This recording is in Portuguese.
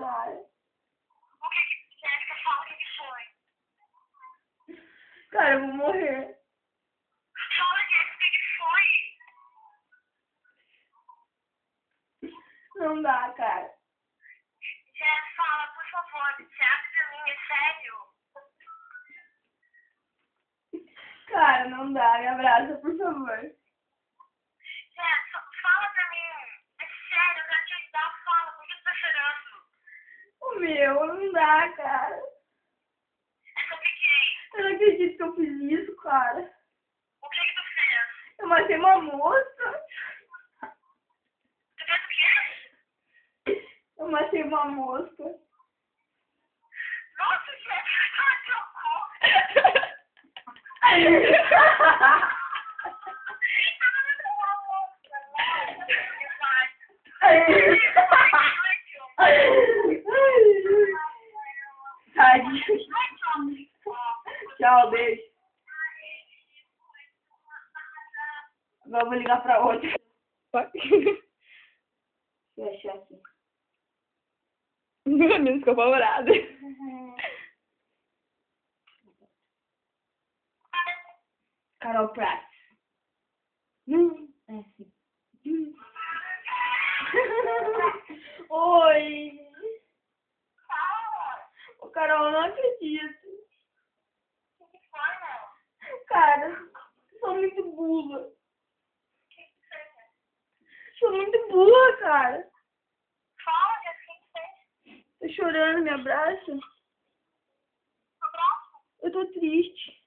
cara. O que que Jéssica fala? O que que foi? Cara, eu vou morrer. Fala, Jéssica, o que que foi? Não dá, cara. Jéssica, fala, por favor, se abre pra mim, é sério. Cara, não dá. Me abraça, por favor. Jéssica, fala pra mim. É sério, eu quero te ajudar. Fala, por que tu tá chorando? O meu, não dá, cara. É sobre quem? Eu não acredito que eu fiz isso, cara. O que que tu fez? Eu matei uma moça. Tu fez o quê? Eu matei uma mosca. Nossa, Jéssica, cala teu cu. Tadinho. Tchau, beijo. Agora eu vou ligar pra outra. Deixa eu achar aqui. Meu Deus, ficou apavorada. Carol Pratt. É assim. Oi. Ô, Carol, eu não acredito. O que foi, não? Cara, eu sou muito burra. O que que fez? Sou muito burra, cara. Fala, Jéssica, o que fez? Tô chorando, me abraça. Abraço. Eu tô triste.